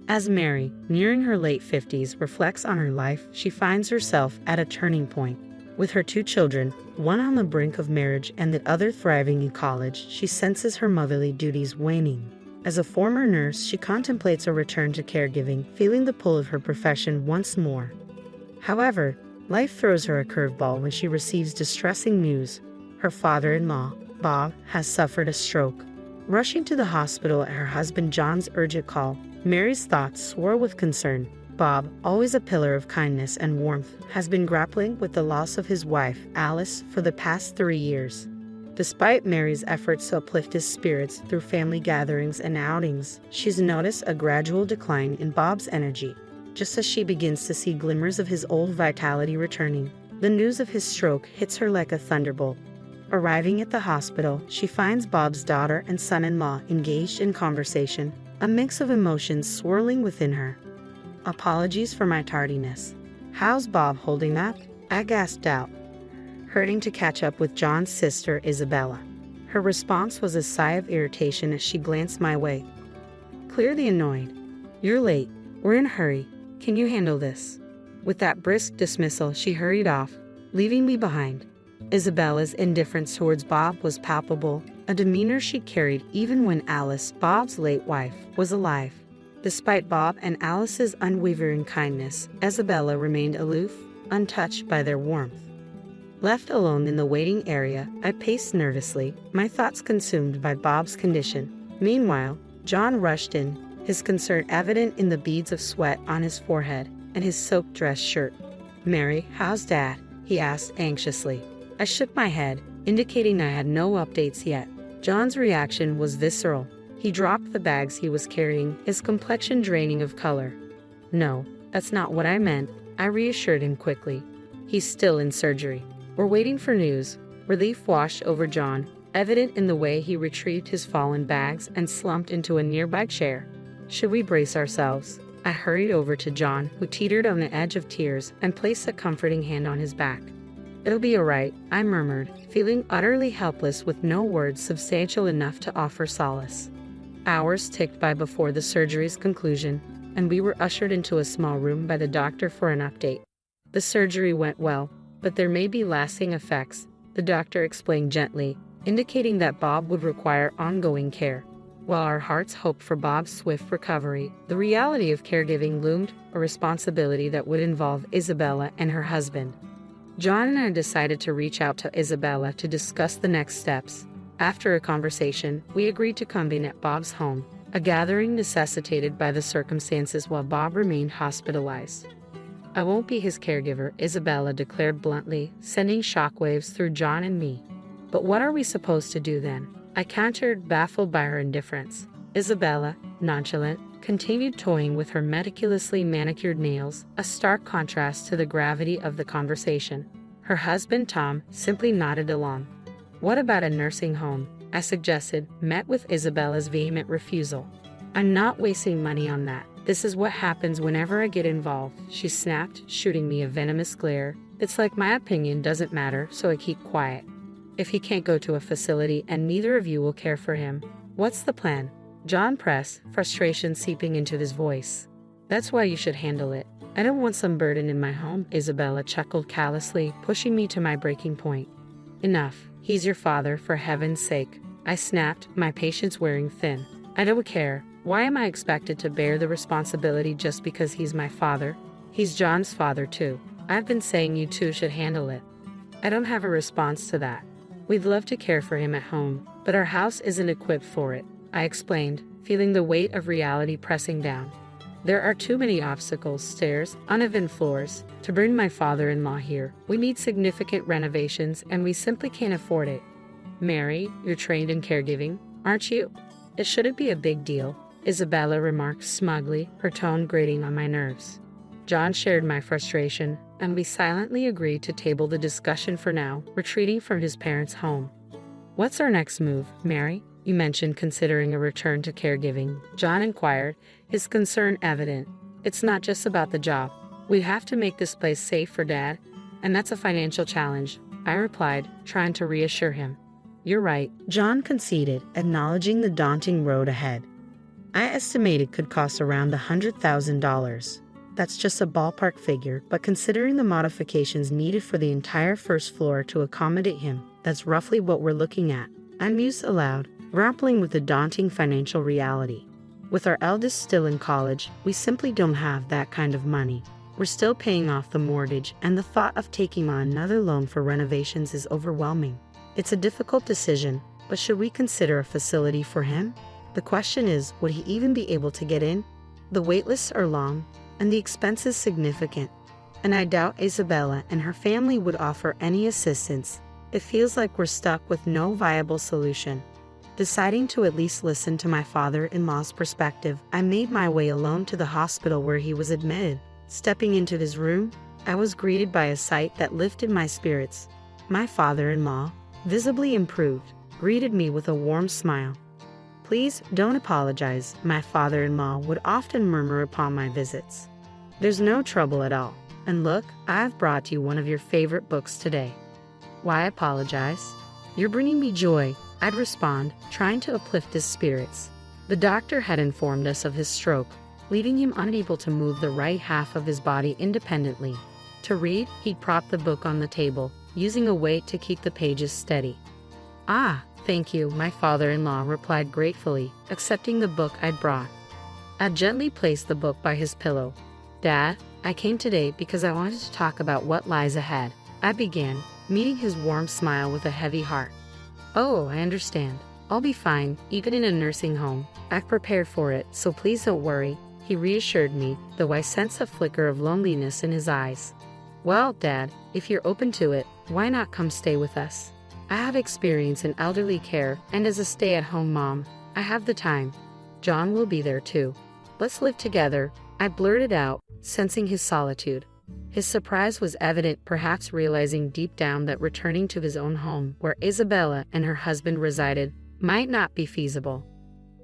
As Mary, nearing her late 50s, reflects on her life, she finds herself at a turning point. With her 2 children, one on the brink of marriage and the other thriving in college, she senses her motherly duties waning. As a former nurse, she contemplates a return to caregiving, feeling the pull of her profession once more. However, life throws her a curveball when she receives distressing news. Her father-in-law, Bob, has suffered a stroke. Rushing to the hospital at her husband John's urgent call, Mary's thoughts swirl with concern. Bob, always a pillar of kindness and warmth, has been grappling with the loss of his wife, Alice, for the past 3 years. Despite Mary's efforts to uplift his spirits through family gatherings and outings, she's noticed a gradual decline in Bob's energy. Just as she begins to see glimmers of his old vitality returning, the news of his stroke hits her like a thunderbolt. Arriving at the hospital, she finds Bob's daughter and son-in-law engaged in conversation, a mix of emotions swirling within her. "Apologies for my tardiness. How's Bob holding up?" I gasped out, hurting to catch up with John's sister, Isabella. Her response was a sigh of irritation as she glanced my way. Clearly annoyed. "You're late. We're in a hurry. Can you handle this?" With that brisk dismissal, she hurried off, leaving me behind. Isabella's indifference towards Bob was palpable, a demeanor she carried even when Alice, Bob's late wife, was alive. Despite Bob and Alice's unwavering kindness, Isabella remained aloof, untouched by their warmth. Left alone in the waiting area, I paced nervously, my thoughts consumed by Bob's condition. Meanwhile, John rushed in, his concern evident in the beads of sweat on his forehead and his soaked dress shirt. "Mary, how's Dad?" he asked anxiously. I shook my head, indicating I had no updates yet. John's reaction was visceral. He dropped the bags he was carrying, his complexion draining of color. "No, that's not what I meant," I reassured him quickly. "He's still in surgery. We're waiting for news." Relief washed over John, evident in the way he retrieved his fallen bags and slumped into a nearby chair. "Should we brace ourselves?" I hurried over to John, who teetered on the edge of tears, and placed a comforting hand on his back. "It'll be all right," I murmured, feeling utterly helpless with no words substantial enough to offer solace. Hours ticked by before the surgery's conclusion, and we were ushered into a small room by the doctor for an update. "The surgery went well, but there may be lasting effects," the doctor explained gently, indicating that Bob would require ongoing care. While our hearts hoped for Bob's swift recovery, the reality of caregiving loomed, a responsibility that would involve Isabella and her husband. John and I decided to reach out to Isabella to discuss the next steps. After a conversation, we agreed to convene at Bob's home, a gathering necessitated by the circumstances while Bob remained hospitalized. "I won't be his caregiver," Isabella declared bluntly, sending shockwaves through John and me. "But what are we supposed to do then?" I countered, baffled by her indifference. Isabella, nonchalant, continued toying with her meticulously manicured nails, a stark contrast to the gravity of the conversation. Her husband, Tom, simply nodded along. "What about a nursing home?" I suggested, met with Isabella's vehement refusal. "I'm not wasting money on that. This is what happens whenever I get involved," she snapped, shooting me a venomous glare. "It's like my opinion doesn't matter, so I keep quiet. If he can't go to a facility and neither of you will care for him, what's the plan?" John pressed, frustration seeping into his voice. "That's why you should handle it. I don't want some burden in my home," Isabella chuckled callously, pushing me to my breaking point. "Enough. He's your father, for heaven's sake," I snapped, my patience wearing thin. "I don't care. Why am I expected to bear the responsibility just because he's my father? He's John's father too. I've been saying you two should handle it." "I don't have a response to that. We'd love to care for him at home, but our house isn't equipped for it," I explained, feeling the weight of reality pressing down. "There are too many obstacles, stairs, uneven floors, to bring my father-in-law here. We need significant renovations, and we simply can't afford it." "Mary, you're trained in caregiving, aren't you? It shouldn't be a big deal," Isabella remarked smugly, her tone grating on my nerves. John shared my frustration, and we silently agreed to table the discussion for now, retreating from his parents' home. "What's our next move, Mary? You mentioned considering a return to caregiving," John inquired, his concern evident. "It's not just about the job. We have to make this place safe for Dad, and that's a financial challenge," I replied, trying to reassure him. "You're right," John conceded, acknowledging the daunting road ahead. I estimate it could cost around $100,000. That's just a ballpark figure, but considering the modifications needed for the entire first floor to accommodate him, that's roughly what we're looking at. I mused aloud, grappling with the daunting financial reality. With our eldest still in college, we simply don't have that kind of money. We're still paying off the mortgage, and the thought of taking on another loan for renovations is overwhelming. It's a difficult decision, but should we consider a facility for him? The question is, would he even be able to get in? The waitlists are long, and the expenses significant, and I doubt Isabella and her family would offer any assistance. It feels like we're stuck with no viable solution. Deciding to at least listen to my father-in-law's perspective, I made my way alone to the hospital where he was admitted. Stepping into his room, I was greeted by a sight that lifted my spirits. My father-in-law, visibly improved, greeted me with a warm smile. "Please don't apologize," my father-in-law would often murmur upon my visits. "There's no trouble at all. And look, I've brought you one of your favorite books today." "Why apologize? You're bringing me joy," I'd respond, trying to uplift his spirits. The doctor had informed us of his stroke, leaving him unable to move the right half of his body independently. To read, he'd prop the book on the table, using a weight to keep the pages steady. "Ah, thank you," my father-in-law replied gratefully, accepting the book I'd brought. I gently placed the book by his pillow. "Dad, I came today because I wanted to talk about what lies ahead," I began, meeting his warm smile with a heavy heart. "Oh, I understand. I'll be fine, even in a nursing home. I've prepared for it, so please don't worry," he reassured me, though I sensed a flicker of loneliness in his eyes. "Well, Dad, if you're open to it, why not come stay with us? I have experience in elderly care, and as a stay-at-home mom, I have the time. John will be there too. Let's live together," I blurted out, sensing his solitude. His surprise was evident, perhaps realizing deep down that returning to his own home, where Isabella and her husband resided, might not be feasible.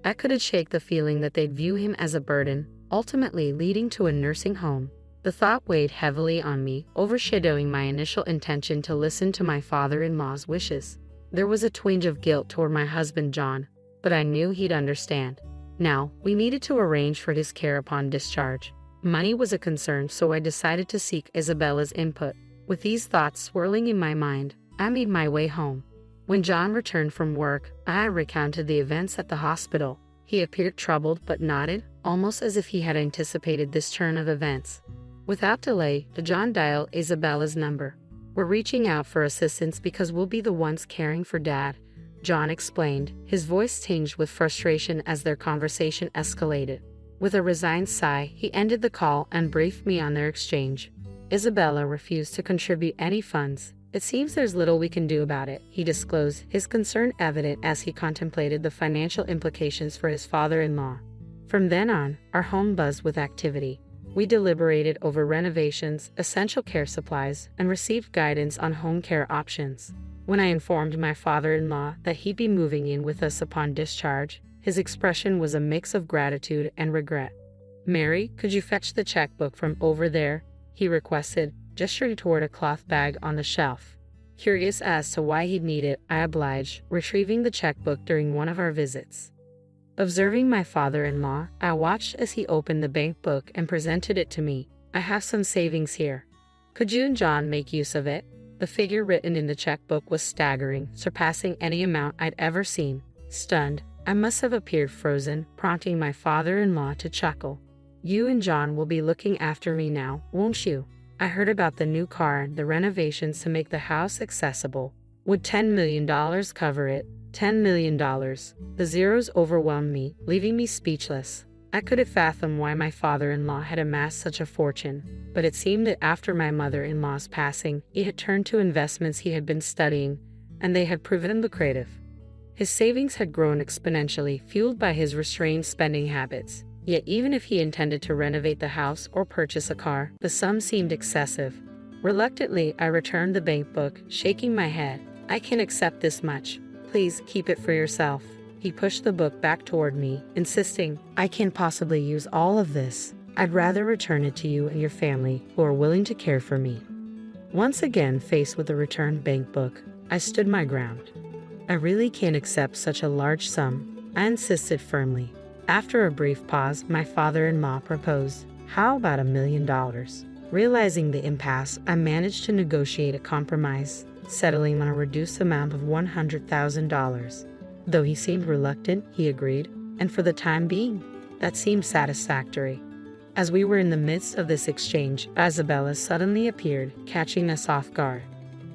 I couldn't shake the feeling that they'd view him as a burden, ultimately leading to a nursing home. The thought weighed heavily on me, overshadowing my initial intention to listen to my father-in-law's wishes. There was a twinge of guilt toward my husband John, but I knew he'd understand. Now, we needed to arrange for his care upon discharge. Money was a concern, so I decided to seek Isabella's input. With these thoughts swirling in my mind, I made my way home. When John returned from work, I recounted the events at the hospital. He appeared troubled but nodded, almost as if he had anticipated this turn of events. Without delay, John dialed Isabella's number. "We're reaching out for assistance because we'll be the ones caring for Dad," John explained, his voice tinged with frustration as their conversation escalated. With a resigned sigh, he ended the call and briefed me on their exchange. "Isabella refused to contribute any funds. It seems there's little we can do about it," he disclosed, his concern evident as he contemplated the financial implications for his father-in-law. From then on, our home buzzed with activity. We deliberated over renovations, essential care supplies, and received guidance on home care options. When I informed my father-in-law that he'd be moving in with us upon discharge, his expression was a mix of gratitude and regret. "Mary, could you fetch the checkbook from over there?" he requested, gesturing toward a cloth bag on the shelf. Curious as to why he'd need it, I obliged, retrieving the checkbook during one of our visits. Observing my father-in-law, I watched as he opened the bank book and presented it to me. "I have some savings here. Could you and John make use of it?" The figure written in the checkbook was staggering, surpassing any amount I'd ever seen. Stunned, I must have appeared frozen, prompting my father-in-law to chuckle. "You and John will be looking after me now, won't you? I heard about the new car, the renovations to make the house accessible. Would $10 million cover it? $10 million. The zeros overwhelmed me, leaving me speechless. I couldn't fathom why my father-in-law had amassed such a fortune, but it seemed that after my mother-in-law's passing, he had turned to investments he had been studying, and they had proven lucrative. His savings had grown exponentially, fueled by his restrained spending habits. Yet even if he intended to renovate the house or purchase a car, the sum seemed excessive. Reluctantly, I returned the bank book, shaking my head. "I can't accept this much. Please keep it for yourself." He pushed the book back toward me, insisting, "I can't possibly use all of this. I'd rather return it to you and your family, who are willing to care for me." Once again faced with the returned bank book, I stood my ground. "I really can't accept such a large sum," I insisted firmly. After a brief pause, my father-in-law proposed, "How about $1 million?" Realizing the impasse, I managed to negotiate a compromise, settling on a reduced amount of $100,000. Though he seemed reluctant, he agreed, and for the time being, that seemed satisfactory. As we were in the midst of this exchange, Isabella suddenly appeared, catching us off guard.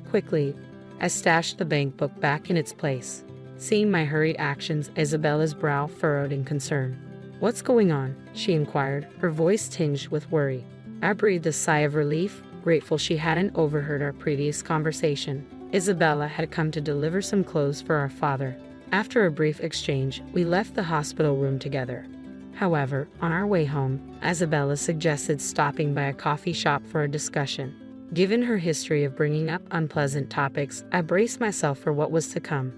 Quickly, I stashed the bank book back in its place. Seeing my hurried actions, Isabella's brow furrowed in concern. "What's going on?" she inquired, her voice tinged with worry. I breathed a sigh of relief, grateful she hadn't overheard our previous conversation. Isabella had come to deliver some clothes for our father. After a brief exchange, we left the hospital room together. However, on our way home, Isabella suggested stopping by a coffee shop for a discussion. Given her history of bringing up unpleasant topics, I braced myself for what was to come.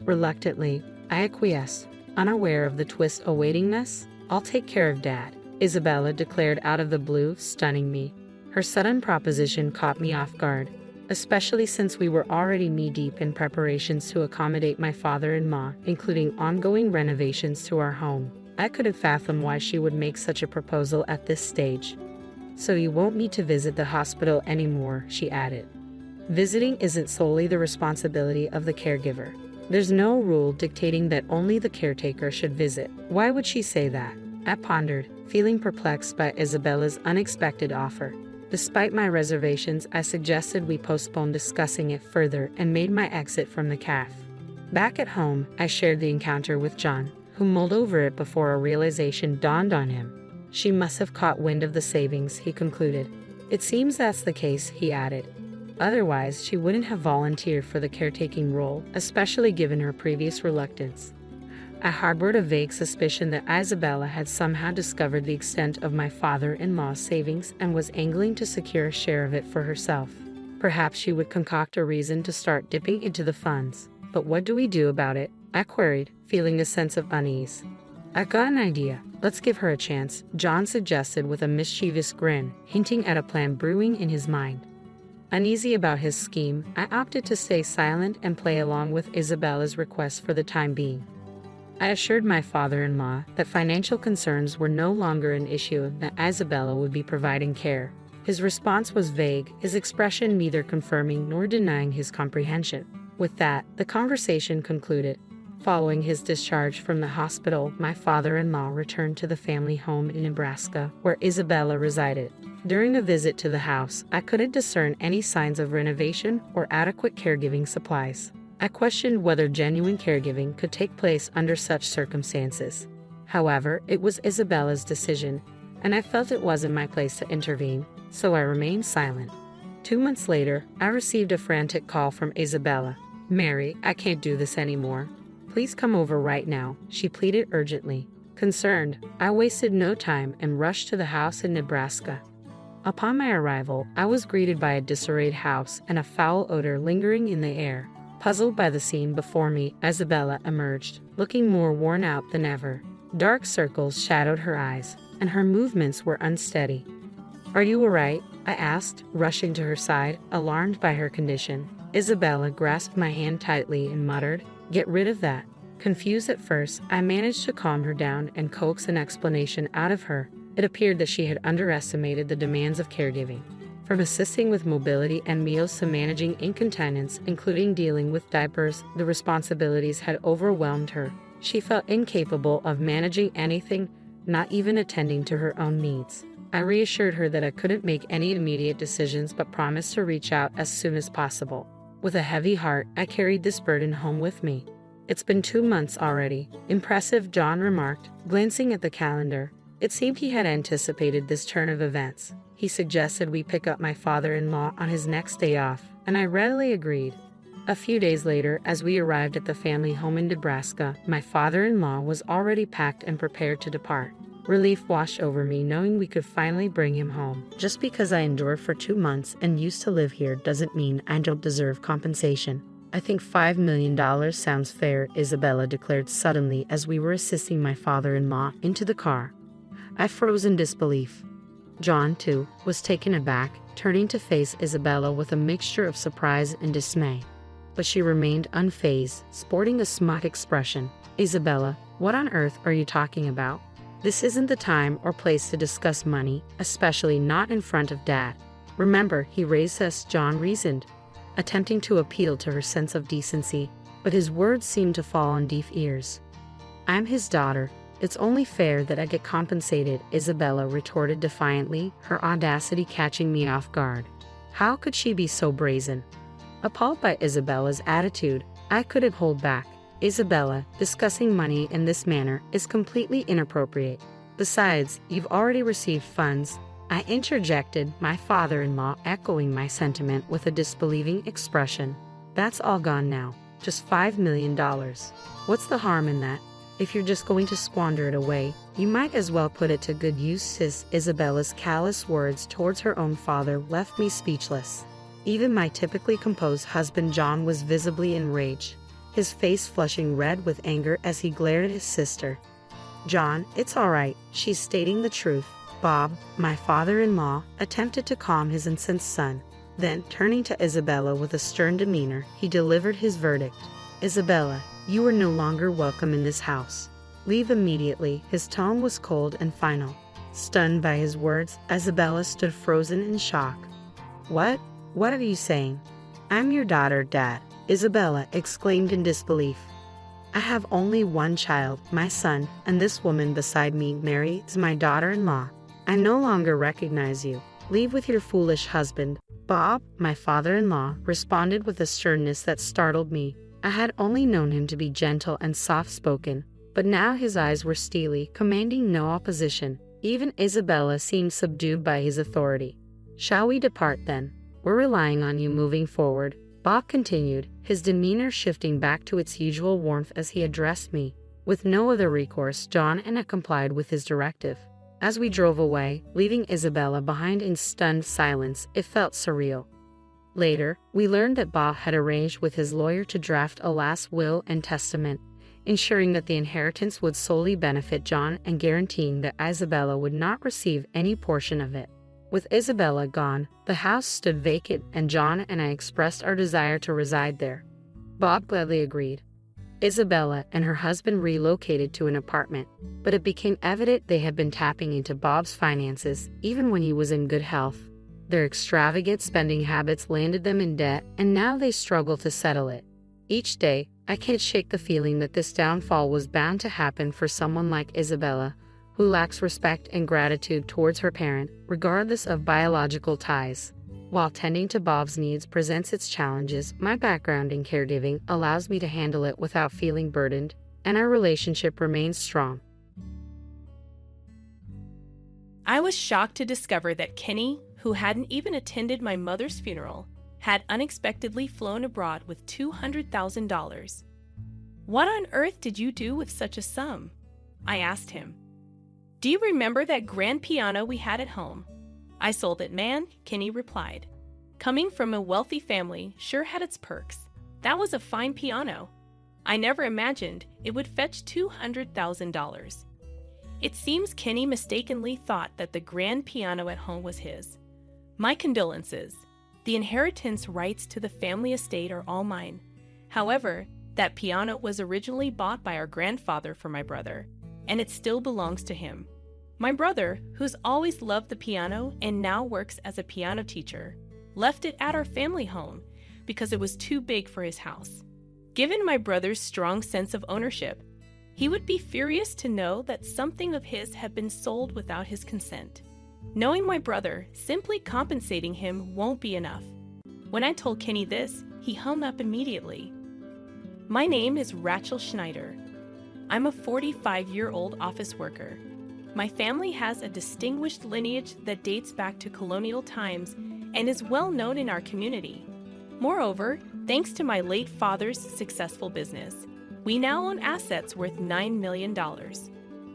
Reluctantly, I acquiesced, unaware of the twist awaiting us. "I'll take care of Dad," Isabella declared out of the blue, stunning me. Her sudden proposition caught me off guard, especially since we were already knee-deep in preparations to accommodate my father-in-law, including ongoing renovations to our home. I couldn't fathom why she would make such a proposal at this stage. "So you won't need to visit the hospital anymore," she added. "Visiting isn't solely the responsibility of the caregiver. There's no rule dictating that only the caretaker should visit." Why would she say that? I pondered, feeling perplexed by Isabella's unexpected offer. Despite my reservations, I suggested we postpone discussing it further and made my exit from the cafe. Back at home, I shared the encounter with John, who mulled over it before a realization dawned on him. "She must have caught wind of the savings," he concluded. "It seems that's the case," he added. "Otherwise, she wouldn't have volunteered for the caretaking role, especially given her previous reluctance." I harbored a vague suspicion that Isabella had somehow discovered the extent of my father-in-law's savings and was angling to secure a share of it for herself. Perhaps she would concoct a reason to start dipping into the funds. "But what do we do about it?" I queried, feeling a sense of unease. "I've got an idea. Let's give her a chance," John suggested with a mischievous grin, hinting at a plan brewing in his mind. Uneasy about his scheme, I opted to stay silent and play along with Isabella's request for the time being. I assured my father-in-law that financial concerns were no longer an issue and that Isabella would be providing care. His response was vague, his expression neither confirming nor denying his comprehension. With that, the conversation concluded. Following his discharge from the hospital, my father-in-law returned to the family home in Nebraska, where Isabella resided. During a visit to the house, I couldn't discern any signs of renovation or adequate caregiving supplies. I questioned whether genuine caregiving could take place under such circumstances. However, it was Isabella's decision, and I felt it wasn't my place to intervene, so I remained silent. 2 months later, I received a frantic call from Isabella. "Mary, I can't do this anymore. Please come over right now," she pleaded urgently. Concerned, I wasted no time and rushed to the house in Nebraska. Upon my arrival, I was greeted by a disarrayed house and a foul odor lingering in the air. Puzzled by the scene before me, Isabella emerged, looking more worn out than ever. Dark circles shadowed her eyes, and her movements were unsteady. "Are you all right?" I asked, rushing to her side, alarmed by her condition. Isabella grasped my hand tightly and muttered, "Get rid of that." Confused at first, I managed to calm her down and coax an explanation out of her. It appeared that she had underestimated the demands of caregiving. From assisting with mobility and meals to managing incontinence, including dealing with diapers, the responsibilities had overwhelmed her. She felt incapable of managing anything, not even attending to her own needs. I reassured her that I couldn't make any immediate decisions but promised to reach out as soon as possible. With a heavy heart, I carried this burden home with me. "It's been 2 months already." "Impressive," John remarked, glancing at the calendar. It seemed he had anticipated this turn of events. He suggested we pick up my father-in-law on his next day off, and I readily agreed. A few days later, as we arrived at the family home in Nebraska, my father-in-law was already packed and prepared to depart. Relief washed over me knowing we could finally bring him home. Just because I endured for 2 months and used to live here doesn't mean I don't deserve compensation. "I think $5 million sounds fair," Isabella declared suddenly as we were assisting my father-in-law into the car. I froze in disbelief. John, too, was taken aback, turning to face Isabella with a mixture of surprise and dismay. But she remained unfazed, sporting a smug expression. "Isabella, What on earth are you talking about? This isn't the time or place to discuss money, especially not in front of Dad. Remember, he raised us, John reasoned, attempting to appeal to her sense of decency, but his words seemed to fall on deaf ears. I'm his daughter. It's only fair that I get compensated, Isabella retorted defiantly, her audacity catching me off guard. How could she be so brazen? Appalled by Isabella's attitude, I couldn't hold back. Isabella, discussing money in this manner is completely inappropriate. Besides, you've already received funds, I interjected, my father-in-law echoing my sentiment with a disbelieving expression. That's all gone now. Just $5 million. What's the harm in that? If you're just going to squander it away, you might as well put it to good use, sis. Isabella's callous words towards her own father left me speechless. Even my typically composed husband John was visibly enraged, his face flushing red with anger as he glared at his sister. John, it's all right, she's stating the truth. Bob, my father-in-law, attempted to calm his incensed son. Then, turning to Isabella with a stern demeanor, he delivered his verdict. Isabella, you are no longer welcome in this house. Leave immediately. His tone was cold and final. Stunned by his words, Isabella stood frozen in shock. What? What are you saying? I'm your daughter, Dad, Isabella exclaimed in disbelief. I have only one child, my son, and this woman beside me, Mary, is my daughter-in-law. I no longer recognize you. Leave with your foolish husband. Bob, my father-in-law, responded with a sternness that startled me. I had only known him to be gentle and soft-spoken, but now his eyes were steely, commanding no opposition. Even Isabella seemed subdued by his authority. Shall we depart then? We're relying on you moving forward, Bob continued, his demeanor shifting back to its usual warmth as he addressed me. With no other recourse, John and I complied with his directive. As we drove away, leaving Isabella behind in stunned silence, it felt surreal. Later, we learned that Bob had arranged with his lawyer to draft a last will and testament, ensuring that the inheritance would solely benefit John and guaranteeing that Isabella would not receive any portion of it. With Isabella gone, the house stood vacant and John and I expressed our desire to reside there. Bob gladly agreed. Isabella and her husband relocated to an apartment, but it became evident they had been tapping into Bob's finances even when he was in good health. Their extravagant spending habits landed them in debt, and now they struggle to settle it. Each day, I can't shake the feeling that this downfall was bound to happen for someone like Isabella, who lacks respect and gratitude towards her parent, regardless of biological ties. While tending to Bob's needs presents its challenges, my background in caregiving allows me to handle it without feeling burdened, and our relationship remains strong. I was shocked to discover that Kenny, who hadn't even attended my mother's funeral, had unexpectedly flown abroad with $200,000. What on earth did you do with such a sum? I asked him. Do you remember that grand piano we had at home? I sold it, man, Kenny replied. Coming from a wealthy family sure had its perks. That was a fine piano. I never imagined it would fetch $200,000. It seems Kenny mistakenly thought that the grand piano at home was his. My condolences. The inheritance rights to the family estate are all mine. However, that piano was originally bought by our grandfather for my brother, and it still belongs to him. My brother, who's always loved the piano and now works as a piano teacher, left it at our family home because it was too big for his house. Given my brother's strong sense of ownership, he would be furious to know that something of his had been sold without his consent. Knowing my brother, simply compensating him won't be enough. When I told Kenny this, he hung up immediately. My name is Rachel Schneider. I'm a 45-year-old office worker. My family has a distinguished lineage that dates back to colonial times and is well known in our community. Moreover, thanks to my late father's successful business, we now own assets worth $9 million.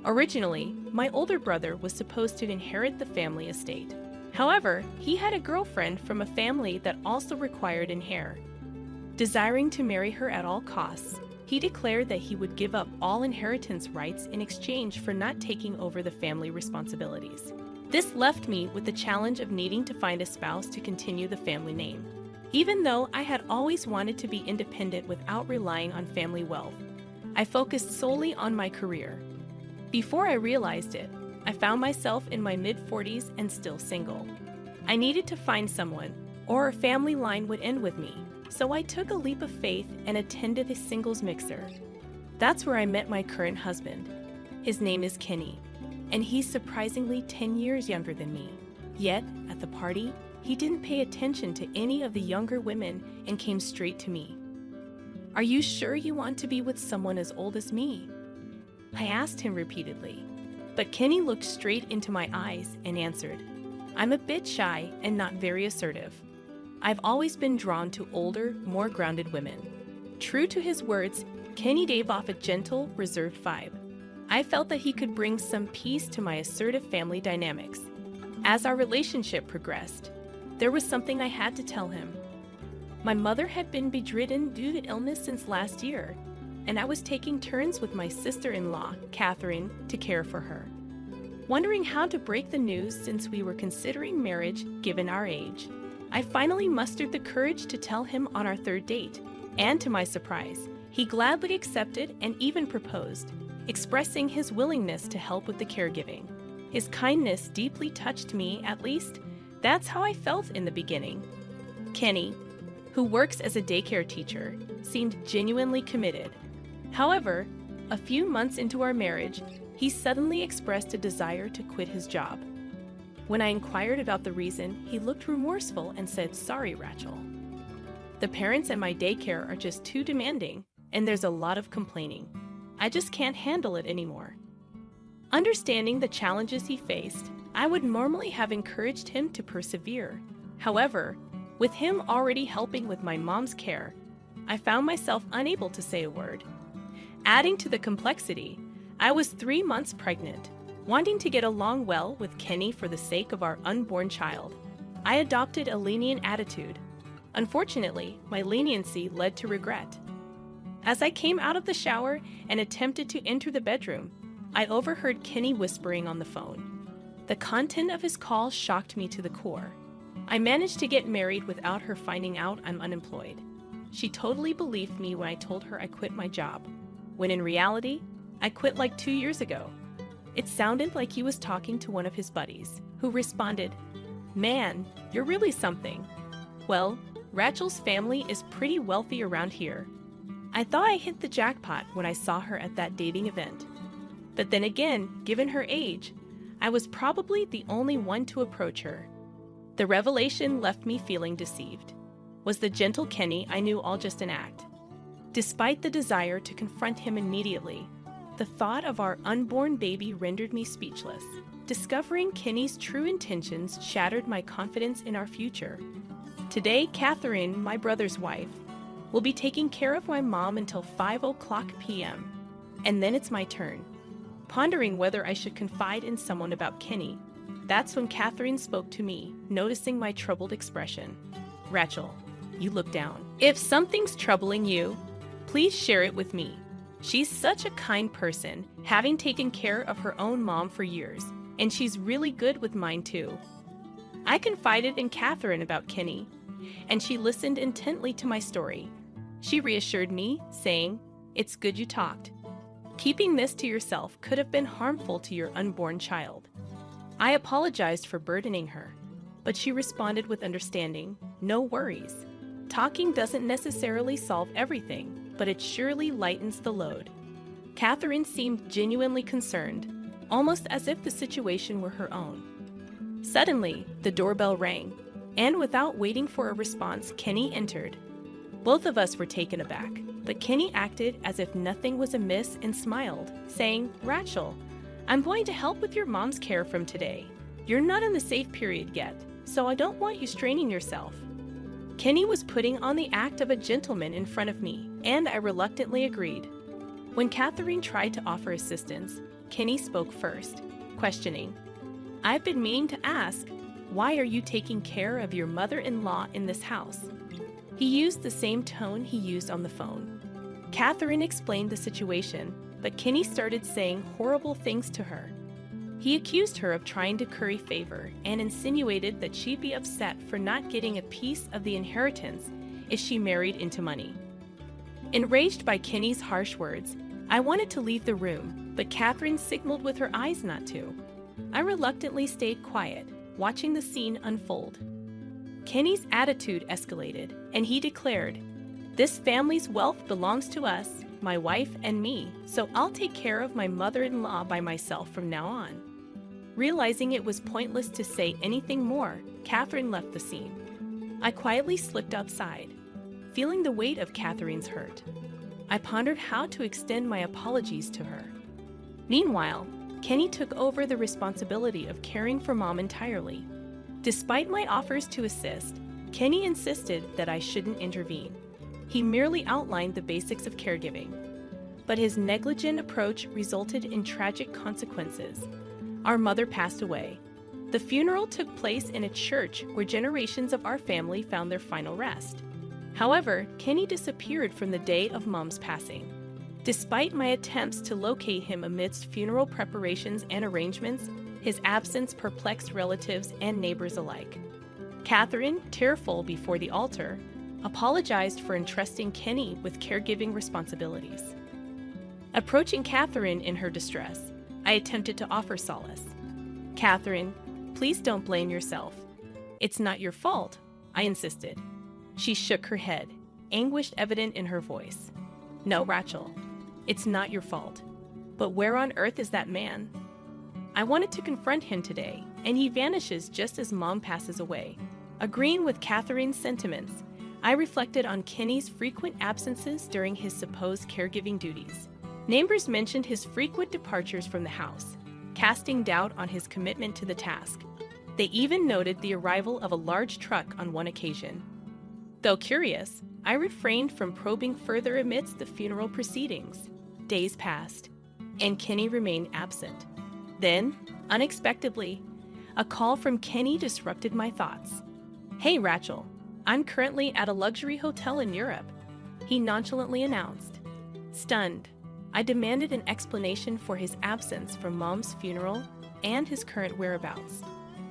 Originally, my older brother was supposed to inherit the family estate. However, he had a girlfriend from a family that also required an heir. Desiring to marry her at all costs, he declared that he would give up all inheritance rights in exchange for not taking over the family responsibilities. This left me with the challenge of needing to find a spouse to continue the family name. Even though I had always wanted to be independent without relying on family wealth, I focused solely on my career. Before I realized it, I found myself in my mid-40s and still single. I needed to find someone, or a family line would end with me, so I took a leap of faith and attended a singles mixer. That's where I met my current husband. His name is Kenny, and he's surprisingly 10 years younger than me. Yet, at the party, he didn't pay attention to any of the younger women and came straight to me. "Are you sure you want to be with someone as old as me?" I asked him repeatedly, but Kenny looked straight into my eyes and answered, "I'm a bit shy and not very assertive. I've always been drawn to older, more grounded women." True to his words, Kenny gave off a gentle, reserved vibe. I felt that he could bring some peace to my assertive family dynamics. As our relationship progressed, there was something I had to tell him. My mother had been bedridden due to illness since last year, and I was taking turns with my sister-in-law, Catherine, to care for her. Wondering how to break the news since we were considering marriage given our age, I finally mustered the courage to tell him on our third date, and to my surprise, he gladly accepted and even proposed, expressing his willingness to help with the caregiving. His kindness deeply touched me, at least that's how I felt in the beginning. Kenny, who works as a daycare teacher, seemed genuinely committed. However, a few months into our marriage, he suddenly expressed a desire to quit his job. When I inquired about the reason, he looked remorseful and said, "Sorry, Rachel. The parents at my daycare are just too demanding, and there's a lot of complaining. I just can't handle it anymore." Understanding the challenges he faced, I would normally have encouraged him to persevere. However, with him already helping with my mom's care, I found myself unable to say a word. Adding to the complexity, I was 3 months pregnant. Wanting to get along well with Kenny for the sake of our unborn child, I adopted a lenient attitude. Unfortunately, my leniency led to regret. As I came out of the shower and attempted to enter the bedroom, I overheard Kenny whispering on the phone. The content of his call shocked me to the core. I managed to get married without her finding out I'm unemployed. She totally believed me when I told her I quit my job, when in reality, I quit like 2 years ago. It sounded like he was talking to one of his buddies, who responded, "Man, you're really something." Well, Rachel's family is pretty wealthy around here. I thought I hit the jackpot when I saw her at that dating event. But then again, given her age, I was probably the only one to approach her. The revelation left me feeling deceived. Was the gentle Kenny I knew all just an act? Despite the desire to confront him immediately, the thought of our unborn baby rendered me speechless. Discovering Kenny's true intentions shattered my confidence in our future. Today, Catherine, my brother's wife, will be taking care of my mom until 5:00 p.m., and then it's my turn. Pondering whether I should confide in someone about Kenny, that's when Catherine spoke to me, noticing my troubled expression. "Rachel, you look down. If something's troubling you, please share it with me. She's such a kind person, having taken care of her own mom for years, and she's really good with mine too." I confided in Catherine about Kenny, and she listened intently to my story. She reassured me, saying, "It's good you talked. Keeping this to yourself could have been harmful to your unborn child." I apologized for burdening her, but she responded with understanding, "No worries. Talking doesn't necessarily solve everything, but it surely lightens the load." Catherine seemed genuinely concerned, almost as if the situation were her own. Suddenly, the doorbell rang, and without waiting for a response, Kenny entered. Both of us were taken aback, but Kenny acted as if nothing was amiss and smiled, saying, "Rachel, I'm going to help with your mom's care from today. You're not in the safe period yet, so I don't want you straining yourself." Kenny was putting on the act of a gentleman in front of me, and I reluctantly agreed. When Catherine tried to offer assistance, Kenny spoke first, questioning, "I've been meaning to ask, why are you taking care of your mother-in-law in this house?" He used the same tone he used on the phone. Catherine explained the situation, but Kenny started saying horrible things to her. He accused her of trying to curry favor and insinuated that she'd be upset for not getting a piece of the inheritance if she married into money. Enraged by Kenny's harsh words, I wanted to leave the room, but Catherine signaled with her eyes not to. I reluctantly stayed quiet, watching the scene unfold. Kenny's attitude escalated, and he declared, "This family's wealth belongs to us, my wife and me, so I'll take care of my mother-in-law by myself from now on." Realizing it was pointless to say anything more, Catherine left the scene. I quietly slipped outside, feeling the weight of Catherine's hurt. I pondered how to extend my apologies to her. Meanwhile, Kenny took over the responsibility of caring for Mom entirely. Despite my offers to assist, Kenny insisted that I shouldn't intervene. He merely outlined the basics of caregiving. But his negligent approach resulted in tragic consequences. Our mother passed away. The funeral took place in a church where generations of our family found their final rest. However, Kenny disappeared from the day of Mom's passing. Despite my attempts to locate him amidst funeral preparations and arrangements, his absence perplexed relatives and neighbors alike. Catherine, tearful before the altar, apologized for entrusting Kenny with caregiving responsibilities. Approaching Catherine in her distress, I attempted to offer solace. "Catherine, please don't blame yourself. It's not your fault," I insisted. She shook her head, anguish evident in her voice. "No, Rachel, it's not your fault. But where on earth is that man? I wanted to confront him today, and he vanishes just as Mom passes away." Agreeing with Catherine's sentiments, I reflected on Kenny's frequent absences during his supposed caregiving duties. Neighbors mentioned his frequent departures from the house, casting doubt on his commitment to the task. They even noted the arrival of a large truck on one occasion. Though curious, I refrained from probing further amidst the funeral proceedings. Days passed, and Kenny remained absent. Then, unexpectedly, a call from Kenny disrupted my thoughts. "Hey, Rachel, I'm currently at a luxury hotel in Europe," he nonchalantly announced. Stunned, I demanded an explanation for his absence from Mom's funeral and his current whereabouts.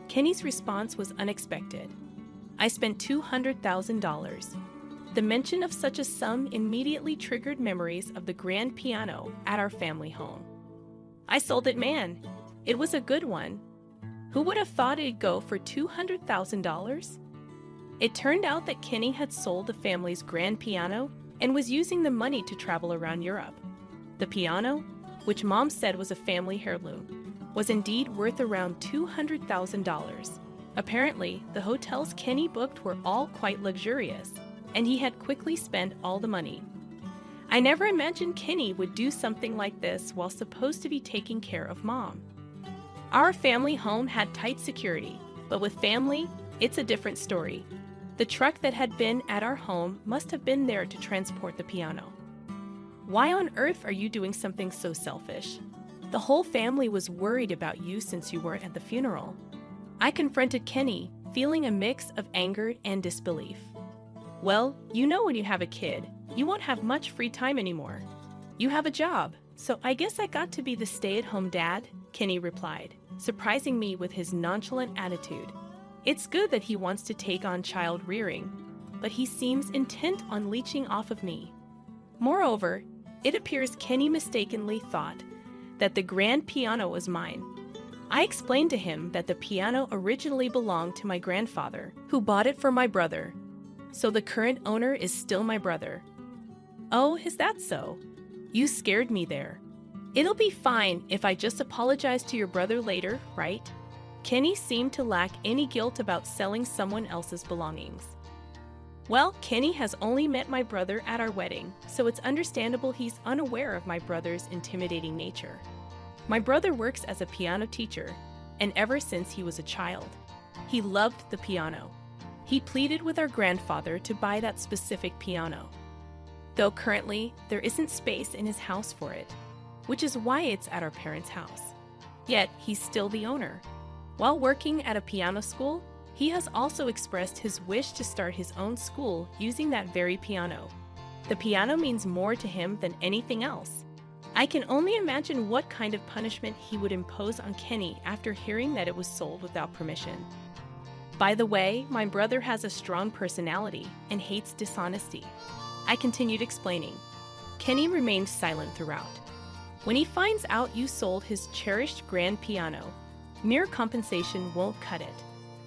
Kenny's response was unexpected. "I spent $200,000. The mention of such a sum immediately triggered memories of the grand piano at our family home. "I sold it, man. It was a good one. Who would have thought it'd go for $200,000? It turned out that Kenny had sold the family's grand piano and was using the money to travel around Europe. The piano, which Mom said was a family heirloom, was indeed worth around $200,000. Apparently, the hotels Kenny booked were all quite luxurious, and he had quickly spent all the money. I never imagined Kenny would do something like this while supposed to be taking care of Mom. Our family home had tight security, but with family, it's a different story. The truck that had been at our home must have been there to transport the piano. Why on earth are you doing something so selfish? The whole family was worried about you since you weren't at the funeral." I confronted Kenny, feeling a mix of anger and disbelief. "Well, you know when you have a kid, you won't have much free time anymore. You have a job, so I guess I got to be the stay-at-home dad," Kenny replied, surprising me with his nonchalant attitude. It's good that he wants to take on child rearing, but he seems intent on leeching off of me. Moreover, it appears Kenny mistakenly thought that the grand piano was mine. I explained to him that the piano originally belonged to my grandfather, who bought it for my brother. So the current owner is still my brother. "Oh, is that so? You scared me there. It'll be fine if I just apologize to your brother later, right?" Kenny seemed to lack any guilt about selling someone else's belongings. "Well, Kenny has only met my brother at our wedding, so it's understandable he's unaware of my brother's intimidating nature. My brother works as a piano teacher, and ever since he was a child, he loved the piano. He pleaded with our grandfather to buy that specific piano, though currently there isn't space in his house for it, which is why it's at our parents' house. Yet he's still the owner. While working at a piano school, he has also expressed his wish to start his own school using that very piano. The piano means more to him than anything else. I can only imagine what kind of punishment he would impose on Kenny after hearing that it was sold without permission. By the way, my brother has a strong personality and hates dishonesty." I continued explaining. Kenny remained silent throughout. When he finds out you sold his cherished grand piano, mere compensation won't cut it.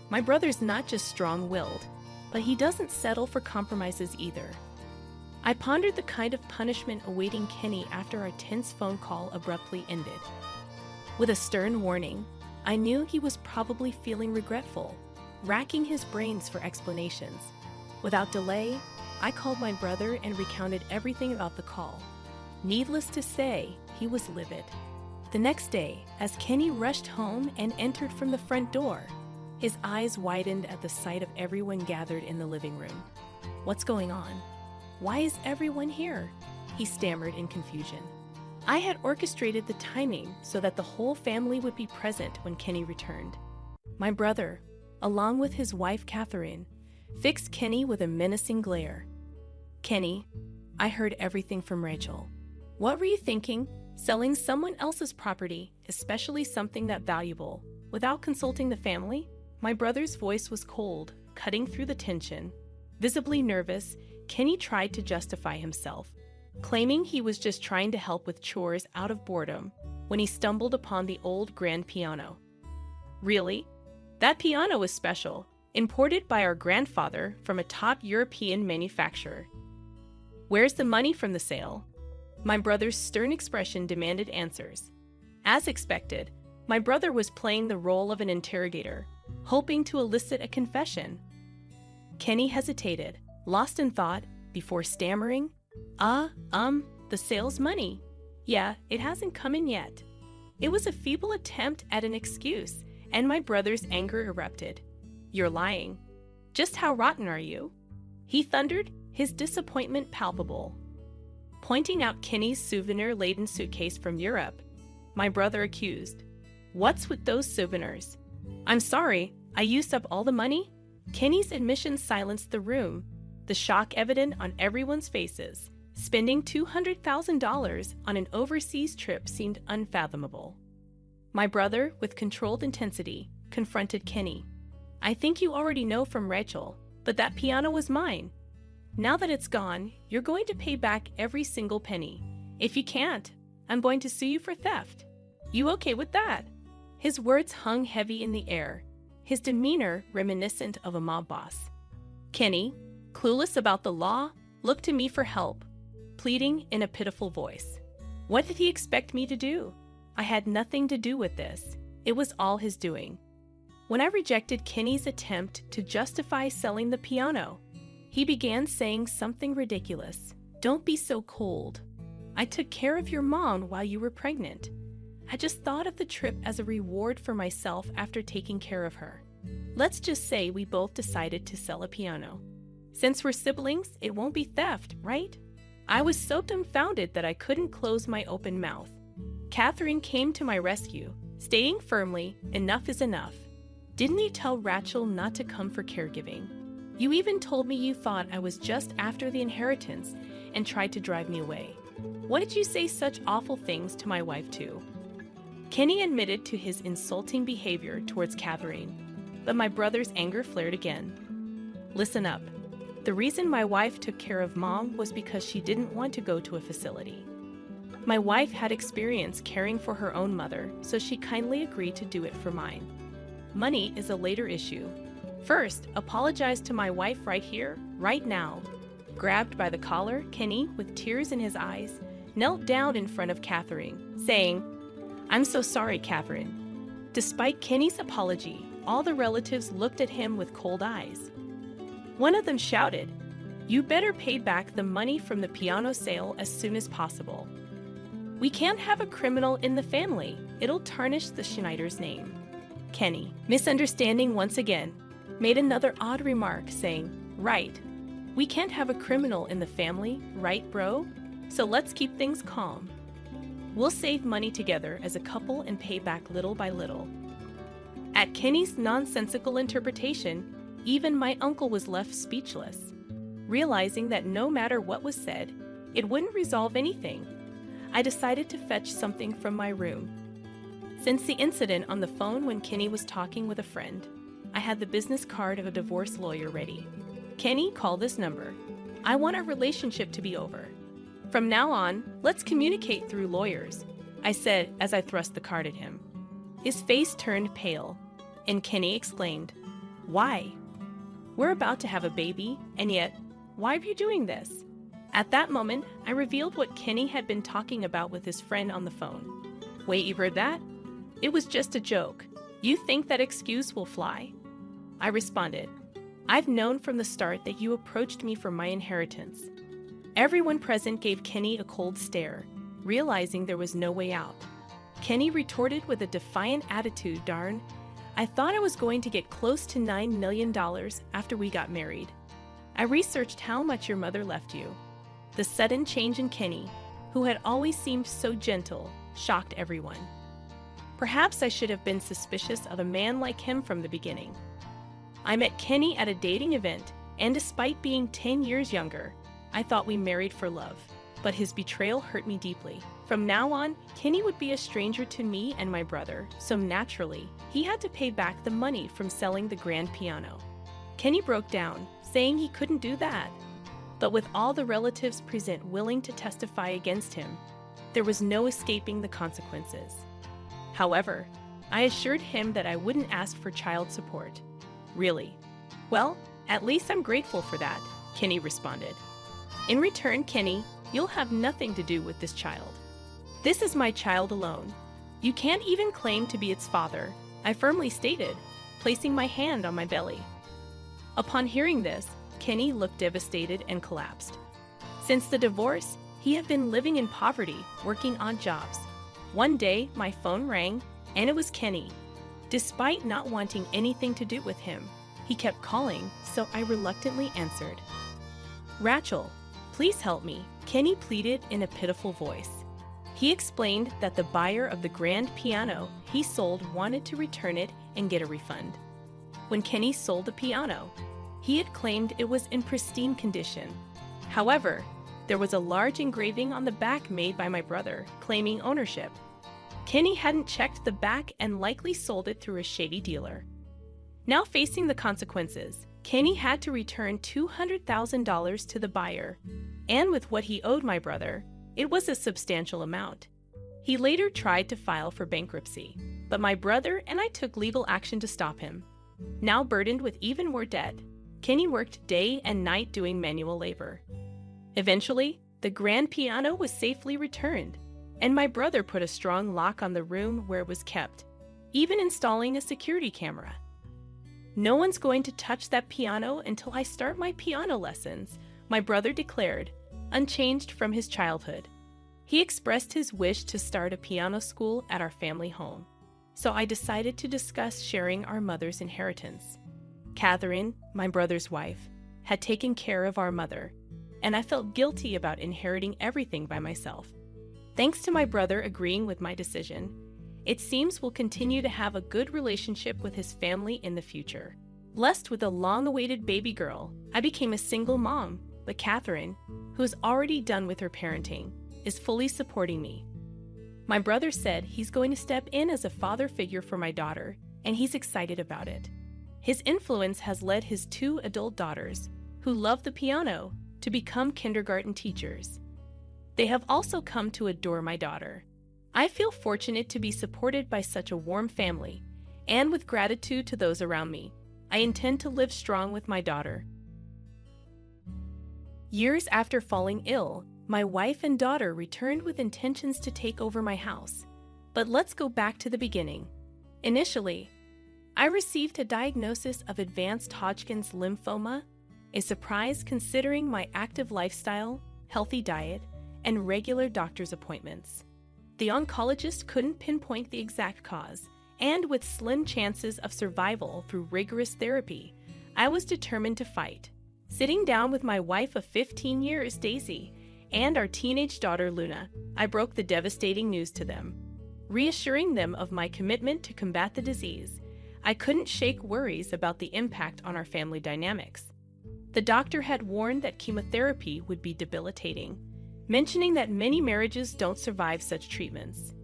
My brother's not just strong-willed, but he doesn't settle for compromises either. I pondered the kind of punishment awaiting Kenny after our tense phone call abruptly ended. With a stern warning, I knew he was probably feeling regretful, racking his brains for explanations. Without delay, I called my brother and recounted everything about the call. Needless to say, he was livid. The next day, as Kenny rushed home and entered from the front door, his eyes widened at the sight of everyone gathered in the living room. "What's going on? Why is everyone here?" he stammered in confusion. I had orchestrated the timing so that the whole family would be present when Kenny returned. My brother, along with his wife Catherine, fixed Kenny with a menacing glare. "Kenny, I heard everything from Rachel. What were you thinking, selling someone else's property, especially something that valuable, without consulting the family?" My brother's voice was cold, cutting through the tension. Visibly nervous, Kenny tried to justify himself, claiming he was just trying to help with chores out of boredom when he stumbled upon the old grand piano. "Really? That piano was special, imported by our grandfather from a top European manufacturer. Where's the money from the sale?" My brother's stern expression demanded answers. As expected, my brother was playing the role of an interrogator, hoping to elicit a confession. Kenny hesitated, lost in thought, before stammering, the sale's money. Yeah, it hasn't come in yet." It was a feeble attempt at an excuse, and my brother's anger erupted. "You're lying. Just how rotten are you?" he thundered, his disappointment palpable. Pointing out Kenny's souvenir-laden suitcase from Europe, my brother accused, "What's with those souvenirs?" "I'm sorry, I used up all the money?" Kenny's admission silenced the room, the shock evident on everyone's faces. Spending $200,000 on an overseas trip seemed unfathomable. My brother, with controlled intensity, confronted Kenny. "I think you already know from Rachel, but that piano was mine. Now that it's gone, you're going to pay back every single penny. If you can't, I'm going to sue you for theft. You okay with that?" His words hung heavy in the air, his demeanor reminiscent of a mob boss. Kenny, clueless about the law, looked to me for help, pleading in a pitiful voice. What did he expect me to do? I had nothing to do with this. It was all his doing. When I rejected Kenny's attempt to justify selling the piano, he began saying something ridiculous. "Don't be so cold. I took care of your mom while you were pregnant. I just thought of the trip as a reward for myself after taking care of her. Let's just say we both decided to sell a piano. Since we're siblings, it won't be theft, right?" I was so dumbfounded that I couldn't close my open mouth. Catherine came to my rescue, stating firmly, "Enough is enough. Didn't you tell Rachel not to come for caregiving? You even told me you thought I was just after the inheritance and tried to drive me away. What did you say such awful things to my wife too?" Kenny admitted to his insulting behavior towards Catherine, but my brother's anger flared again. "Listen up. The reason my wife took care of Mom was because she didn't want to go to a facility. My wife had experience caring for her own mother, so she kindly agreed to do it for mine. Money is a later issue. First, apologize to my wife right here, right now." Grabbed by the collar, Kenny, with tears in his eyes, knelt down in front of Catherine, saying, "I'm so sorry, Catherine." Despite Kenny's apology, all the relatives looked at him with cold eyes. One of them shouted, "You better pay back the money from the piano sale as soon as possible. We can't have a criminal in the family. It'll tarnish the Schneider's name." Kenny, misunderstanding once again, made another odd remark saying, "Right, we can't have a criminal in the family, right, bro? So let's keep things calm. We'll save money together as a couple and pay back little by little." At Kenny's nonsensical interpretation, even my uncle was left speechless. Realizing that no matter what was said, it wouldn't resolve anything, I decided to fetch something from my room. Since the incident on the phone when Kenny was talking with a friend, I had the business card of a divorce lawyer ready. "Kenny, call this number. I want our relationship to be over. From now on, let's communicate through lawyers, I said as I thrust the card at him. His face turned pale, and Kenny exclaimed, "Why? We're about to have a baby, and yet, why are you doing this?" At that moment, I revealed what Kenny had been talking about with his friend on the phone. "Wait, you heard that? It was just a joke. You think that excuse will fly?" I responded, "I've known from the start that you approached me for my inheritance." Everyone present gave Kenny a cold stare, realizing there was no way out. Kenny retorted with a defiant attitude, "Darn, I thought I was going to get close to $9 million after we got married. I researched how much your mother left you." The sudden change in Kenny, who had always seemed so gentle, shocked everyone. Perhaps I should have been suspicious of a man like him from the beginning. I met Kenny at a dating event, and despite being 10 years younger, I thought we married for love. But his betrayal hurt me deeply. From now on, Kenny would be a stranger to me and my brother, so naturally, he had to pay back the money from selling the grand piano. Kenny broke down, saying he couldn't do that. But with all the relatives present willing to testify against him, there was no escaping the consequences. However, I assured him that I wouldn't ask for child support. "Really? Well, at least I'm grateful for that," Kenny responded. "In return, Kenny, you'll have nothing to do with this child. This is my child alone. You can't even claim to be its father," I firmly stated, placing my hand on my belly. Upon hearing this, Kenny looked devastated and collapsed. Since the divorce, he had been living in poverty, working odd jobs. One day, my phone rang, and it was Kenny. Despite not wanting anything to do with him, he kept calling, so I reluctantly answered. "Rachel, please help me," Kenny pleaded in a pitiful voice. He explained that the buyer of the grand piano he sold wanted to return it and get a refund. When Kenny sold the piano, he had claimed it was in pristine condition. However, there was a large engraving on the back made by my brother, claiming ownership. Kenny hadn't checked the back and likely sold it through a shady dealer. Now facing the consequences, Kenny had to return $200,000 to the buyer, and with what he owed my brother, it was a substantial amount. He later tried to file for bankruptcy, but my brother and I took legal action to stop him. Now burdened with even more debt, Kenny worked day and night doing manual labor. Eventually, the grand piano was safely returned, and my brother put a strong lock on the room where it was kept, even installing a security camera. "No one's going to touch that piano until I start my piano lessons," my brother declared, unchanged from his childhood. He expressed his wish to start a piano school at our family home, so I decided to discuss sharing our mother's inheritance. Catherine, my brother's wife, had taken care of our mother, and I felt guilty about inheriting everything by myself. Thanks to my brother agreeing with my decision, it seems we'll continue to have a good relationship with his family in the future. Blessed with a long-awaited baby girl, I became a single mom, but Catherine, who is already done with her parenting, is fully supporting me. My brother said he's going to step in as a father figure for my daughter, and he's excited about it. His influence has led his 2 adult daughters, who love the piano, to become kindergarten teachers. They have also come to adore my daughter. I feel fortunate to be supported by such a warm family, and with gratitude to those around me, I intend to live strong with my daughter. Years after falling ill, my wife and daughter returned with intentions to take over my house. But let's go back to the beginning. Initially, I received a diagnosis of advanced Hodgkin's lymphoma, a surprise considering my active lifestyle, healthy diet, and regular doctor's appointments. The oncologist couldn't pinpoint the exact cause, and with slim chances of survival through rigorous therapy, I was determined to fight. Sitting down with my wife of 15 years, Daisy, and our teenage daughter, Luna, I broke the devastating news to them. Reassuring them of my commitment to combat the disease, I couldn't shake worries about the impact on our family dynamics. The doctor had warned that chemotherapy would be debilitating, mentioning that many marriages don't survive such treatments.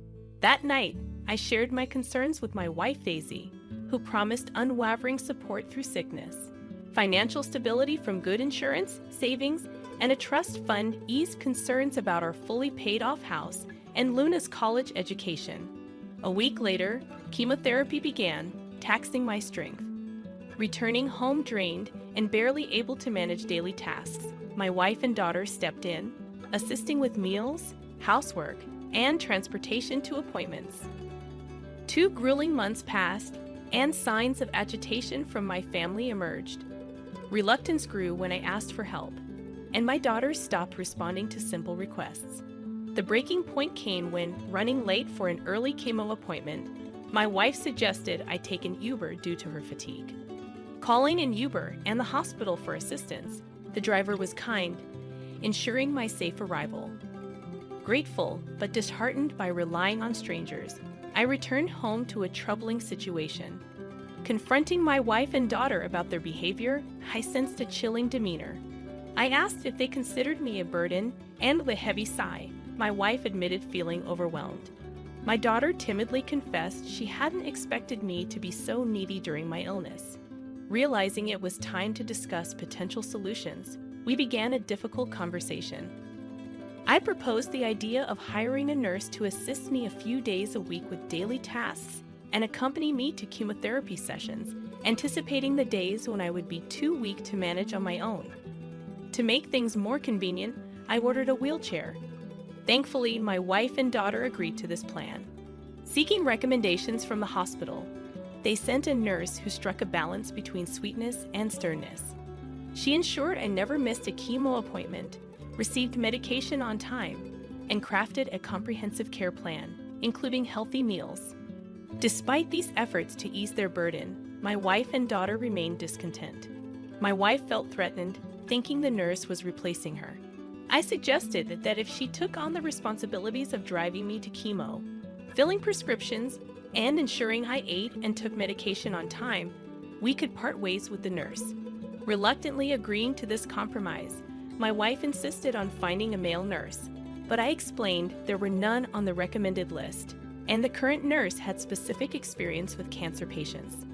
That night, I shared my concerns with my wife, Daisy, who promised unwavering support through sickness, financial stability from good insurance, savings, and a trust fund eased concerns about our fully paid off house and Luna's college education. A week later, chemotherapy began, taxing my strength. Returning home drained and barely able to manage daily tasks, my wife and daughter stepped in, assisting with meals, housework, and transportation to appointments. 2 grueling months passed, and signs of agitation from my family emerged. Reluctance grew when I asked for help, and my daughter stopped responding to simple requests. The breaking point came when, running late for an early chemo appointment, my wife suggested I take an Uber due to her fatigue. Calling an Uber and the hospital for assistance, the driver was kind, ensuring my safe arrival. Grateful but disheartened by relying on strangers, I returned home to a troubling situation. Confronting my wife and daughter about their behavior, I sensed a chilling demeanor. I asked if they considered me a burden, and with a heavy sigh, my wife admitted feeling overwhelmed. My daughter timidly confessed she hadn't expected me to be so needy during my illness. Realizing it was time to discuss potential solutions, we began a difficult conversation. I proposed the idea of hiring a nurse to assist me a few days a week with daily tasks and accompany me to chemotherapy sessions, anticipating the days when I would be too weak to manage on my own. To make things more convenient, I ordered a wheelchair. Thankfully, my wife and daughter agreed to this plan. Seeking recommendations from the hospital, they sent a nurse who struck a balance between sweetness and sternness. She ensured I never missed a chemo appointment, received medication on time, and crafted a comprehensive care plan, including healthy meals. Despite these efforts to ease their burden, my wife and daughter remained discontent. My wife felt threatened, thinking the nurse was replacing her. I suggested that if she took on the responsibilities of driving me to chemo, filling prescriptions, and ensuring I ate and took medication on time, we could part ways with the nurse. Reluctantly agreeing to this compromise, my wife insisted on finding a male nurse, but I explained there were none on the recommended list, and the current nurse had specific experience with cancer patients.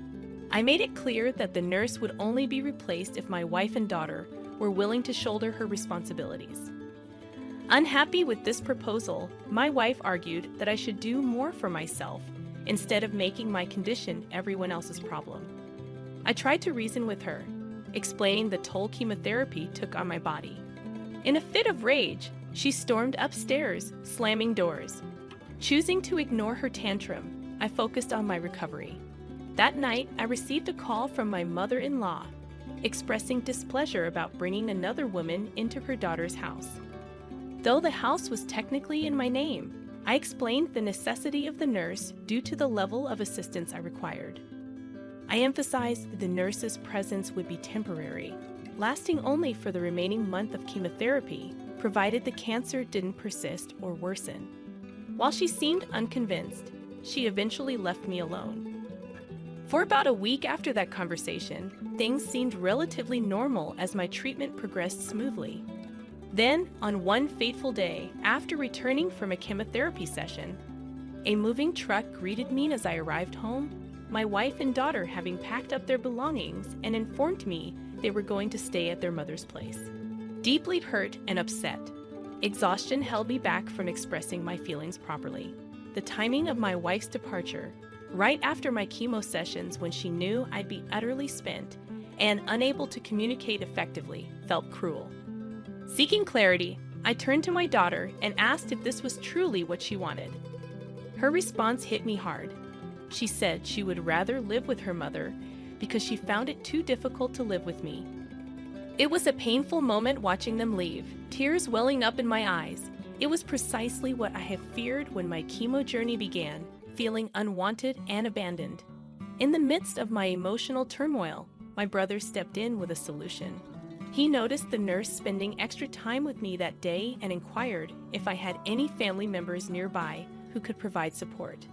I made it clear that the nurse would only be replaced if my wife and daughter were willing to shoulder her responsibilities. Unhappy with this proposal, my wife argued that I should do more for myself instead of making my condition everyone else's problem. I tried to reason with her, explaining the toll chemotherapy took on my body. In a fit of rage, she stormed upstairs, slamming doors. Choosing to ignore her tantrum, I focused on my recovery. That night, I received a call from my mother-in-law, expressing displeasure about bringing another woman into her daughter's house. Though the house was technically in my name, I explained the necessity of the nurse due to the level of assistance I required. I emphasized that the nurse's presence would be temporary, lasting only for the remaining month of chemotherapy, provided the cancer didn't persist or worsen. While she seemed unconvinced, she eventually left me alone. For about a week after that conversation, things seemed relatively normal as my treatment progressed smoothly. Then, on one fateful day, after returning from a chemotherapy session, a moving truck greeted me as I arrived home, my wife and daughter having packed up their belongings and informed me they were going to stay at their mother's place. Deeply hurt and upset, exhaustion held me back from expressing my feelings properly. The timing of my wife's departure, right after my chemo sessions when she knew I'd be utterly spent and unable to communicate effectively, felt cruel. Seeking clarity, I turned to my daughter and asked if this was truly what she wanted. Her response hit me hard. She said she would rather live with her mother because she found it too difficult to live with me. It was a painful moment watching them leave, tears welling up in my eyes. It was precisely what I had feared when my chemo journey began, feeling unwanted and abandoned. In the midst of my emotional turmoil, my brother stepped in with a solution. He noticed the nurse spending extra time with me that day and inquired if I had any family members nearby who could provide support.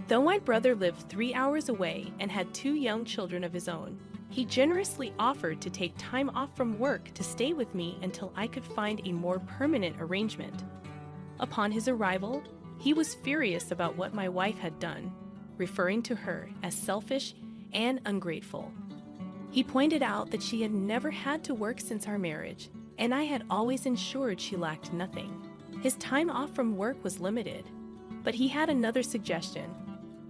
Though my brother lived 3 hours away and had 2 young children of his own, he generously offered to take time off from work to stay with me until I could find a more permanent arrangement. Upon his arrival, he was furious about what my wife had done, referring to her as selfish and ungrateful. He pointed out that she had never had to work since our marriage, and I had always ensured she lacked nothing. His time off from work was limited, but he had another suggestion.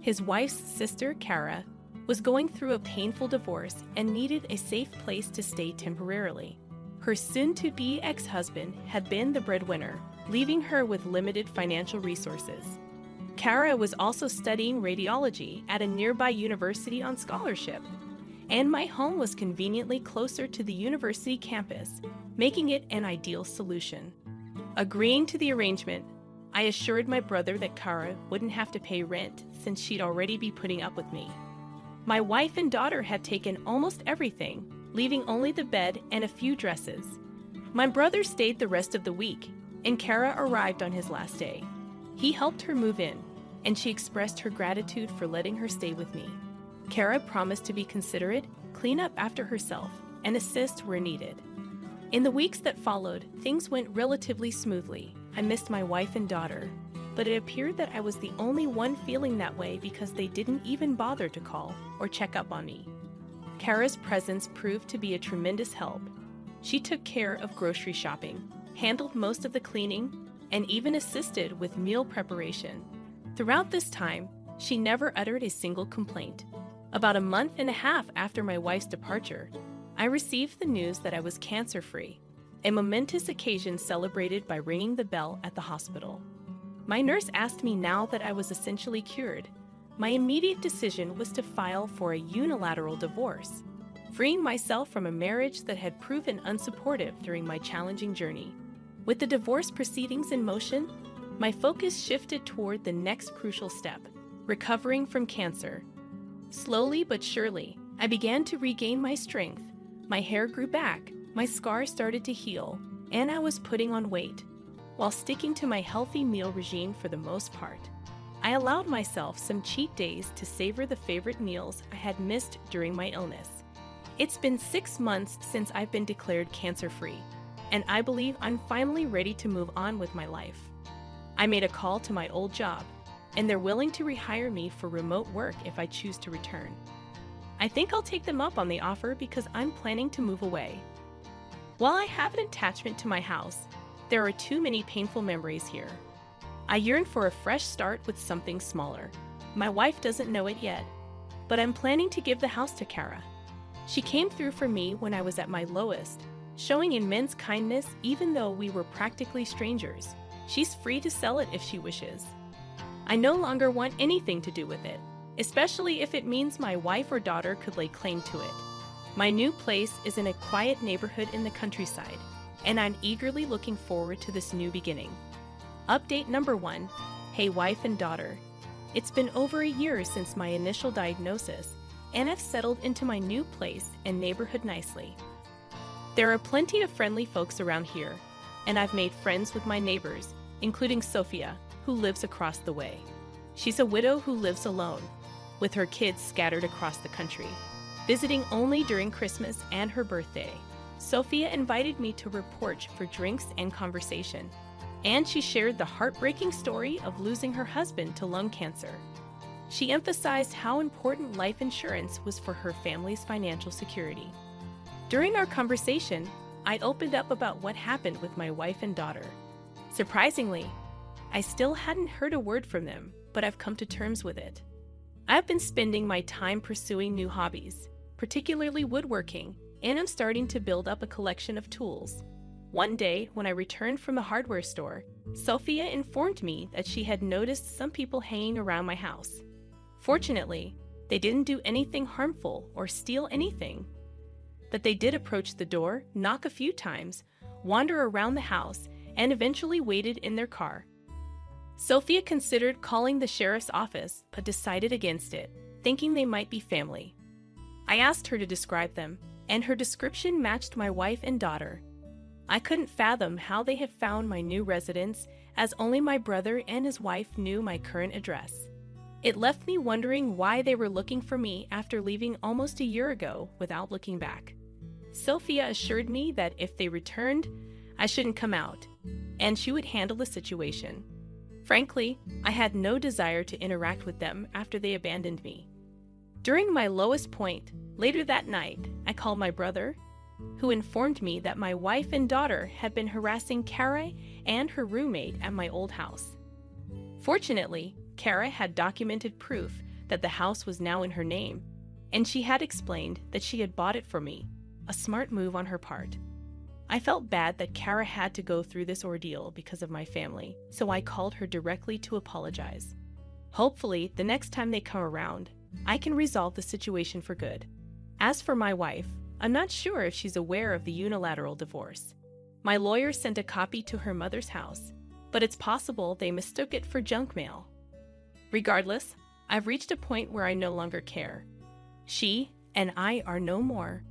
His wife's sister, Kara, was going through a painful divorce and needed a safe place to stay temporarily. Her soon-to-be ex-husband had been the breadwinner, leaving her with limited financial resources. Kara was also studying radiology at a nearby university on scholarship, and my home was conveniently closer to the university campus, making it an ideal solution. Agreeing to the arrangement, I assured my brother that Kara wouldn't have to pay rent since she'd already be putting up with me. My wife and daughter had taken almost everything, leaving only the bed and a few dresses. My brother stayed the rest of the week, and Kara arrived on his last day. He helped her move in, and she expressed her gratitude for letting her stay with me. Kara promised to be considerate, clean up after herself, and assist where needed. In the weeks that followed, things went relatively smoothly. I missed my wife and daughter, but it appeared that I was the only one feeling that way because they didn't even bother to call or check up on me. Kara's presence proved to be a tremendous help. She took care of grocery shopping, handled most of the cleaning, and even assisted with meal preparation. Throughout this time, she never uttered a single complaint. About a month and a half after my wife's departure, I received the news that I was cancer-free, a momentous occasion celebrated by ringing the bell at the hospital. My nurse asked me now that I was essentially cured. My immediate decision was to file for a unilateral divorce, freeing myself from a marriage that had proven unsupportive during my challenging journey. With the divorce proceedings in motion, my focus shifted toward the next crucial step, recovering from cancer. Slowly but surely, I began to regain my strength. My hair grew back, my scars started to heal, and I was putting on weight, while sticking to my healthy meal regime for the most part. I allowed myself some cheat days to savor the favorite meals I had missed during my illness. It's been 6 months since I've been declared cancer-free, and I believe I'm finally ready to move on with my life. I made a call to my old job, and they're willing to rehire me for remote work if I choose to return. I think I'll take them up on the offer because I'm planning to move away. While I have an attachment to my house, there are too many painful memories here. I yearn for a fresh start with something smaller. My wife doesn't know it yet, but I'm planning to give the house to Kara. She came through for me when I was at my lowest, showing immense kindness even though we were practically strangers. She's free to sell it if she wishes. I no longer want anything to do with it, especially if it means my wife or daughter could lay claim to it. My new place is in a quiet neighborhood in the countryside, and I'm eagerly looking forward to this new beginning. Update number 1. Hey wife and daughter. It's been over a year since my initial diagnosis, and I've settled into my new place and neighborhood nicely. There are plenty of friendly folks around here, and I've made friends with my neighbors, including Sophia, who lives across the way. She's a widow who lives alone, with her kids scattered across the country, visiting only during Christmas and her birthday. Sophia invited me to her porch for drinks and conversation, and she shared the heartbreaking story of losing her husband to lung cancer. She emphasized how important life insurance was for her family's financial security. During our conversation, I opened up about what happened with my wife and daughter. Surprisingly, I still hadn't heard a word from them, but I've come to terms with it. I've been spending my time pursuing new hobbies, particularly woodworking, and I'm starting to build up a collection of tools. One day, when I returned from the hardware store, Sophia informed me that she had noticed some people hanging around my house. Fortunately, they didn't do anything harmful or steal anything, but they did approach the door, knock a few times, wander around the house, and eventually waited in their car. Sophia considered calling the sheriff's office, but decided against it, thinking they might be family. I asked her to describe them, and her description matched my wife and daughter. I couldn't fathom how they had found my new residence, as only my brother and his wife knew my current address. It left me wondering why they were looking for me after leaving almost a year ago without looking back. Sophia assured me that if they returned, I shouldn't come out, and she would handle the situation. Frankly, I had no desire to interact with them after they abandoned me. During my lowest point, later that night, I called my brother, who informed me that my wife and daughter had been harassing Kara and her roommate at my old house. Fortunately, Kara had documented proof that the house was now in her name, and she had explained that she had bought it for me, a smart move on her part. I felt bad that Kara had to go through this ordeal because of my family, so I called her directly to apologize. Hopefully, the next time they come around, I can resolve the situation for good. As for my wife, I'm not sure if she's aware of the unilateral divorce. My lawyer sent a copy to her mother's house, but it's possible they mistook it for junk mail. Regardless, I've reached a point where I no longer care. She and I are no more.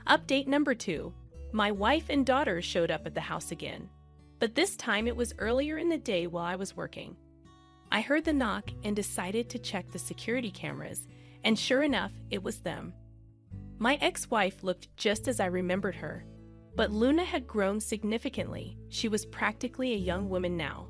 Update number 2. My wife and daughter showed up at the house again, but this time it was earlier in the day while I was working. I heard the knock and decided to check the security cameras, and sure enough, it was them. My ex-wife looked just as I remembered her, but Luna had grown significantly. She was practically a young woman now.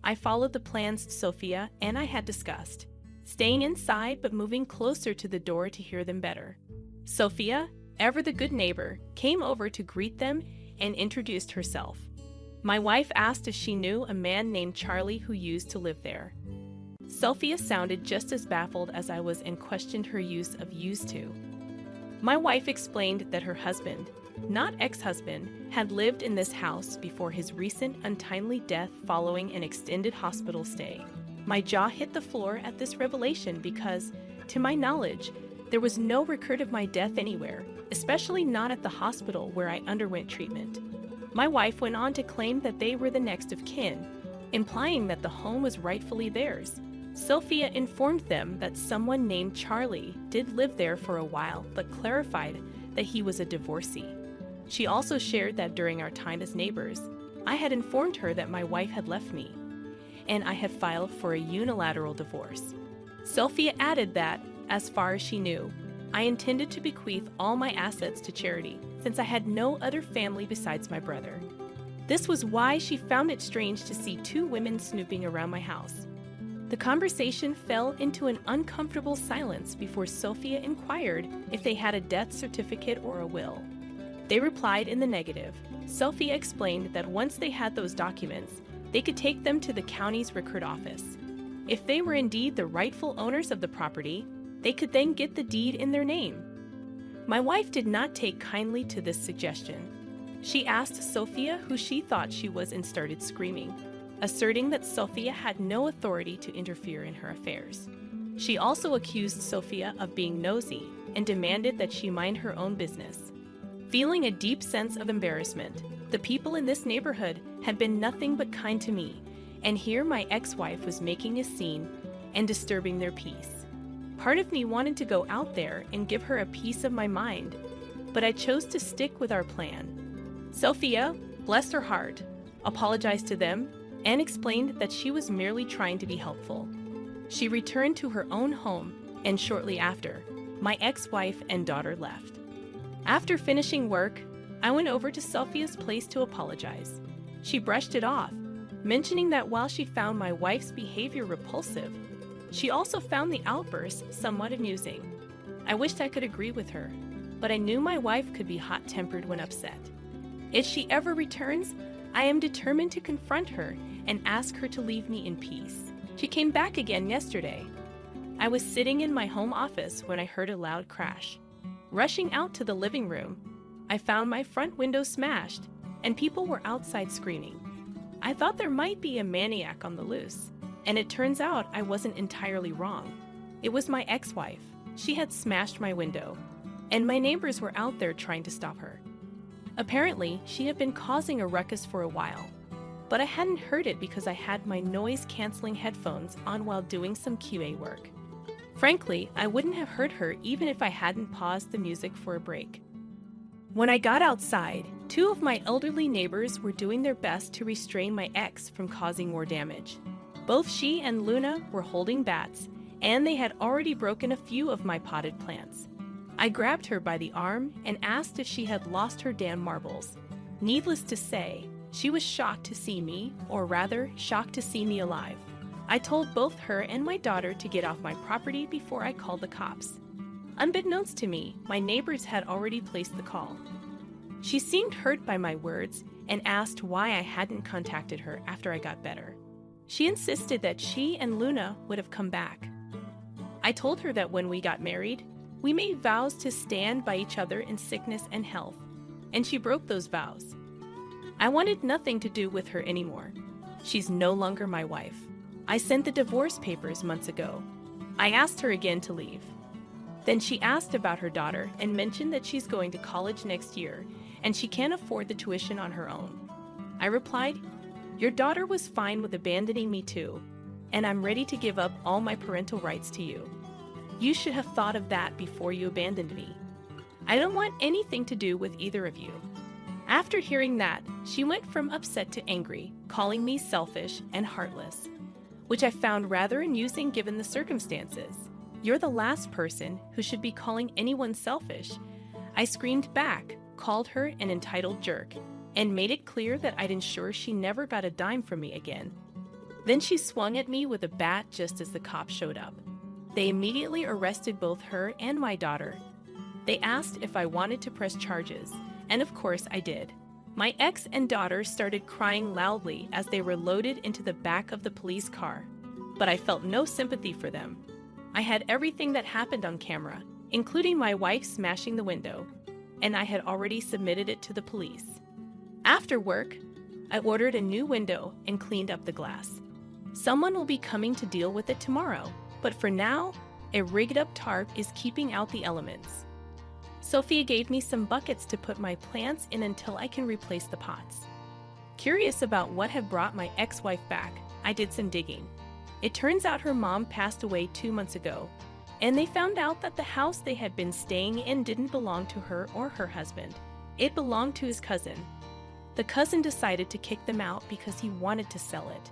I followed the plans Sophia and I had discussed, staying inside but moving closer to the door to hear them better. Sophia, ever the good neighbor, came over to greet them and introduced herself. My wife asked if she knew a man named Charlie who used to live there. Sophia sounded just as baffled as I was and questioned her use of used to. My wife explained that her husband, not ex-husband, had lived in this house before his recent untimely death following an extended hospital stay. My jaw hit the floor at this revelation because, to my knowledge, there was no record of my death anywhere, especially not at the hospital where I underwent treatment. My wife went on to claim that they were the next of kin, implying that the home was rightfully theirs. Sophia informed them that someone named Charlie did live there for a while, but clarified that he was a divorcee. She also shared that during our time as neighbors, I had informed her that my wife had left me, and I had filed for a unilateral divorce. Sophia added that, as far as she knew, I intended to bequeath all my assets to charity, since I had no other family besides my brother. This was why she found it strange to see 2 women snooping around my house. The conversation fell into an uncomfortable silence before Sophia inquired if they had a death certificate or a will. They replied in the negative. Sophia explained that once they had those documents, they could take them to the county's record office. If they were indeed the rightful owners of the property, they could then get the deed in their name. My wife did not take kindly to this suggestion. She asked Sophia who she thought she was and started screaming, asserting that Sophia had no authority to interfere in her affairs. She also accused Sophia of being nosy and demanded that she mind her own business. Feeling a deep sense of embarrassment, the people in this neighborhood had been nothing but kind to me, and here my ex-wife was making a scene and disturbing their peace. Part of me wanted to go out there and give her a piece of my mind, but I chose to stick with our plan. Sophia, bless her heart, apologized to them and explained that she was merely trying to be helpful. She returned to her own home, and shortly after, my ex-wife and daughter left. After finishing work, I went over to Sophia's place to apologize. She brushed it off, mentioning that while she found my wife's behavior repulsive, she also found the outbursts somewhat amusing. I wished I could agree with her, but I knew my wife could be hot-tempered when upset. If she ever returns, I am determined to confront her and ask her to leave me in peace. She came back again yesterday. I was sitting in my home office when I heard a loud crash. Rushing out to the living room, I found my front window smashed and people were outside screaming. I thought there might be a maniac on the loose, and it turns out I wasn't entirely wrong. It was my ex-wife. She had smashed my window, and my neighbors were out there trying to stop her. Apparently, she had been causing a ruckus for a while, but I hadn't heard it because I had my noise-canceling headphones on while doing some QA work. Frankly, I wouldn't have heard her even if I hadn't paused the music for a break. When I got outside, 2 of my elderly neighbors were doing their best to restrain my ex from causing more damage. Both she and Luna were holding bats, and they had already broken a few of my potted plants. I grabbed her by the arm and asked if she had lost her damn marbles. Needless to say, she was shocked to see me, or rather, shocked to see me alive. I told both her and my daughter to get off my property before I called the cops. Unbeknownst to me, my neighbors had already placed the call. She seemed hurt by my words and asked why I hadn't contacted her after I got better. She insisted that she and Luna would have come back. I told her that when we got married, we made vows to stand by each other in sickness and health, and she broke those vows. I wanted nothing to do with her anymore. She's no longer my wife. I sent the divorce papers months ago. I asked her again to leave. Then she asked about her daughter and mentioned that she's going to college next year and she can't afford the tuition on her own. I replied, "Your daughter was fine with abandoning me too, and I'm ready to give up all my parental rights to you. You should have thought of that before you abandoned me. I don't want anything to do with either of you." After hearing that, she went from upset to angry, calling me selfish and heartless, which I found rather amusing given the circumstances. "You're the last person who should be calling anyone selfish." I screamed back, called her an entitled jerk, and made it clear that I'd ensure she never got a dime from me again. Then she swung at me with a bat just as the cops showed up. They immediately arrested both her and my daughter. They asked if I wanted to press charges, and of course I did. My ex and daughter started crying loudly as they were loaded into the back of the police car, but I felt no sympathy for them. I had everything that happened on camera, including my wife smashing the window, and I had already submitted it to the police. After work, I ordered a new window and cleaned up the glass. Someone will be coming to deal with it tomorrow, but for now, a rigged-up tarp is keeping out the elements. Sophia gave me some buckets to put my plants in until I can replace the pots. Curious about what had brought my ex-wife back, I did some digging. It turns out her mom passed away 2 months ago, and they found out that the house they had been staying in didn't belong to her or her husband. It belonged to his cousin. The cousin decided to kick them out because he wanted to sell it.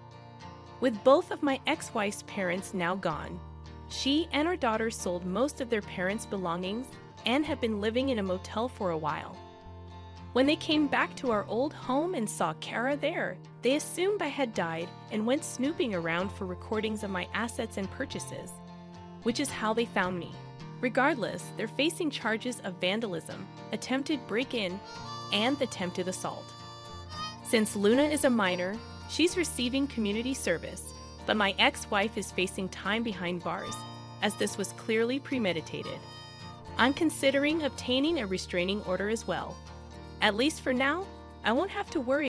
With both of my ex-wife's parents now gone, she and her daughter sold most of their parents' belongings and have been living in a motel for a while. When they came back to our old home and saw Kara there, they assumed I had died and went snooping around for recordings of my assets and purchases, which is how they found me. Regardless, they're facing charges of vandalism, attempted break-in, and attempted assault. Since Luna is a minor, she's receiving community service, but my ex-wife is facing time behind bars, as this was clearly premeditated. I'm considering obtaining a restraining order as well. At least for now, I won't have to worry